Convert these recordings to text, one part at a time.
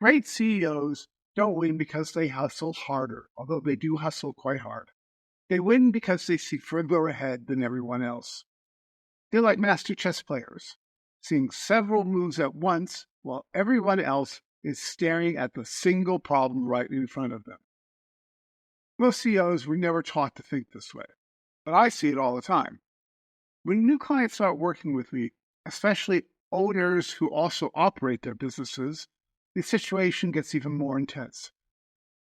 Great CEOs don't win because they hustle harder, although they do hustle quite hard. They win because they see further ahead than everyone else. They're like master chess players, seeing several moves at once while everyone else is staring at the single problem right in front of them. Most CEOs were never taught to think this way, but I see it all the time. When new clients start working with me, especially owners who also operate their businesses, the situation gets even more intense.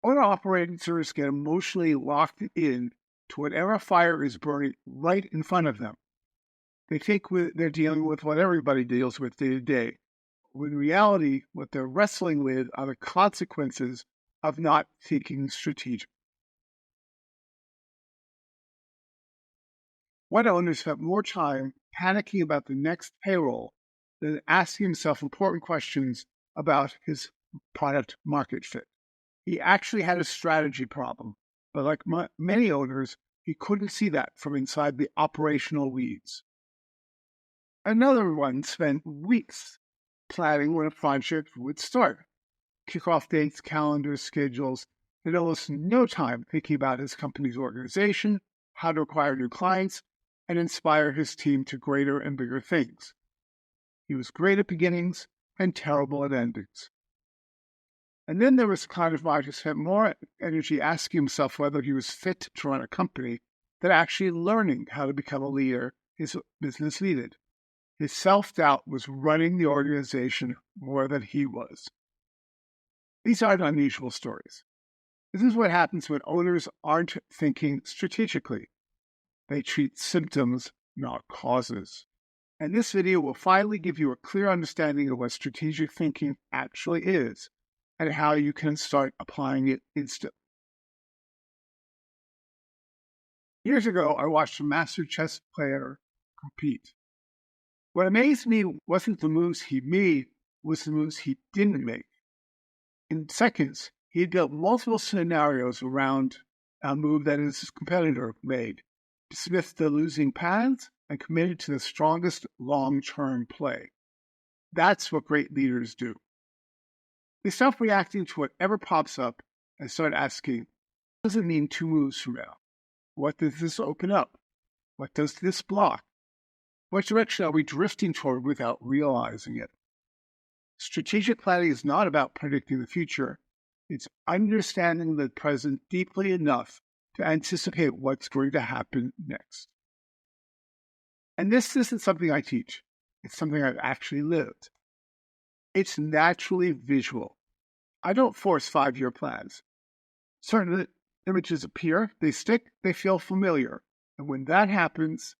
Owner operators get emotionally locked in to whatever fire is burning right in front of them. They think they're dealing with what everybody deals with day to day, when in reality, what they're wrestling with are the consequences of not thinking strategic. One owner spent more time panicking about the next payroll than asking himself important questions about his product market fit. He actually had a strategy problem, but like many owners, he couldn't see that from inside the operational weeds. Another one spent weeks planning when a project would start. Kickoff dates, calendars, schedules, and almost no time thinking about his company's organization, how to acquire new clients, and inspire his team to greater and bigger things. He was great at beginnings and terrible at endings. And then there was the kind of Mark who spent more energy asking himself whether he was fit to run a company than actually learning how to become a leader his business needed. His self-doubt was running the organization more than he was. These aren't unusual stories. This is what happens when owners aren't thinking strategically. They treat symptoms, not causes. And this video will finally give you a clear understanding of what strategic thinking actually is and how you can start applying it instantly. Years ago, I watched a master chess player compete. What amazed me wasn't the moves he made, was the moves he didn't make. In seconds, he had built multiple scenarios around a move that his competitor made, dismissed the losing paths, and committed to the strongest long-term play. That's what great leaders do. They stop reacting to whatever pops up and start asking, what does it mean 2 moves from now? What does this open up? What does this block? What direction are we drifting toward without realizing it? Strategic planning is not about predicting the future. It's understanding the present deeply enough to anticipate what's going to happen next. And this isn't something I teach. It's something I've actually lived. It's naturally visual. I don't force 5-year plans. Certain images appear, they stick, they feel familiar. And when that happens,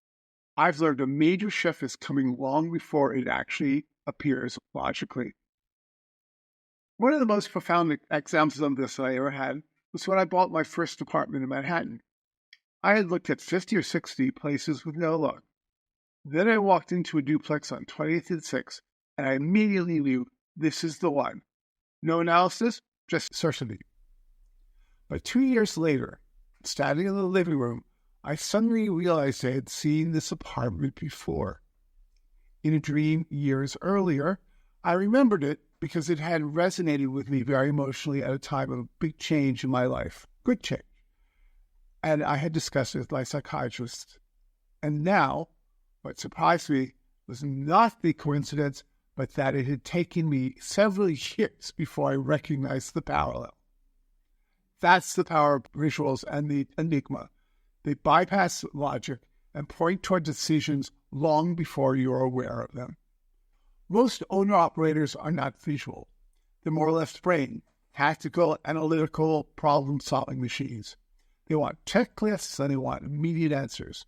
I've learned a major shift is coming long before it actually appears logically. One of the most profound examples of this I ever had was when I bought my first apartment in Manhattan. I had looked at 50 or 60 places with no luck. Then I walked into a duplex on 20th and 6th, and I immediately knew this is the one. No analysis, just certainty. But 2 years later, standing in the living room, I suddenly realized I had seen this apartment before. In a dream years earlier, I remembered it because it had resonated with me very emotionally at a time of a big change in my life. Good change. And I had discussed it with my psychiatrist. And now, what surprised me was not the coincidence, but that it had taken me several years before I recognized the parallel. That's the power of visuals and the enigma. They bypass logic and point toward decisions long before you're aware of them. Most owner-operators are not visual. They're more left brain, tactical, analytical, problem-solving machines. They want checklists and they want immediate answers.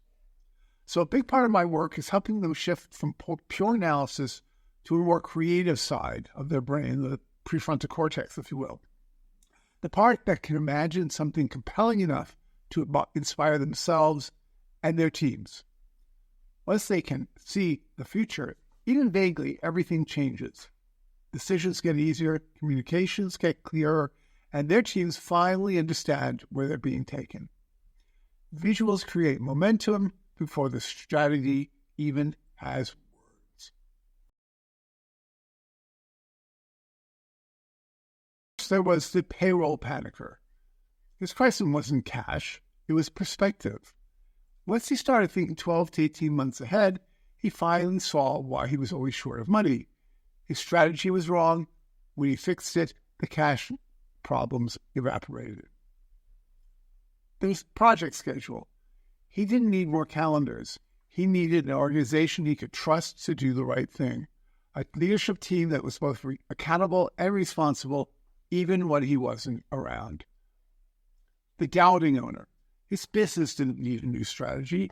So a big part of my work is helping them shift from pure analysis to a more creative side of their brain, the prefrontal cortex, if you will. The part that can imagine something compelling enough to inspire themselves and their teams. Once they can see the future, even vaguely, everything changes. Decisions get easier, communications get clearer, and their teams finally understand where they're being taken. Visuals create momentum before the strategy even has First, there was the payroll panicker. His crisis wasn't cash, it was perspective. Once he started thinking 12 to 18 months ahead, he finally saw why he was always short of money. His strategy was wrong. When he fixed it, the cash problems evaporated. There's project schedule. He didn't need more calendars. He needed an organization he could trust to do the right thing. A leadership team that was both accountable and responsible, even when he wasn't around. The doubting owner. His business didn't need a new strategy.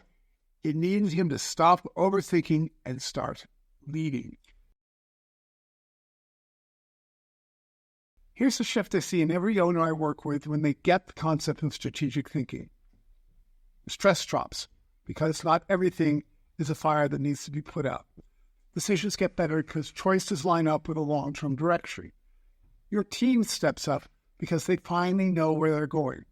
It needed him to stop overthinking and start leading. Here's the shift I see in every owner I work with when they get the concept of strategic thinking. Stress drops, because not everything is a fire that needs to be put out. Decisions get better because choices line up with a long-term direction. Your team steps up because they finally know where they're going.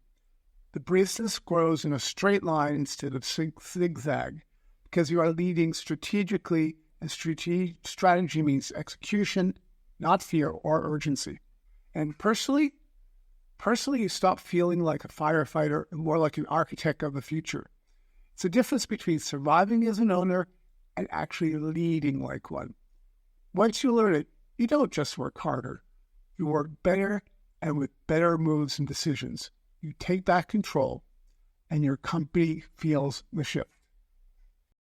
The business grows in a straight line instead of zigzag because you are leading strategically, and strategy means execution, not fear or urgency. And personally, you stop feeling like a firefighter and more like an architect of the future. It's a difference between surviving as an owner and actually leading like one. Once you learn it, you don't just work harder. You work better and with better moves and decisions. You take back control and your company feels the shift.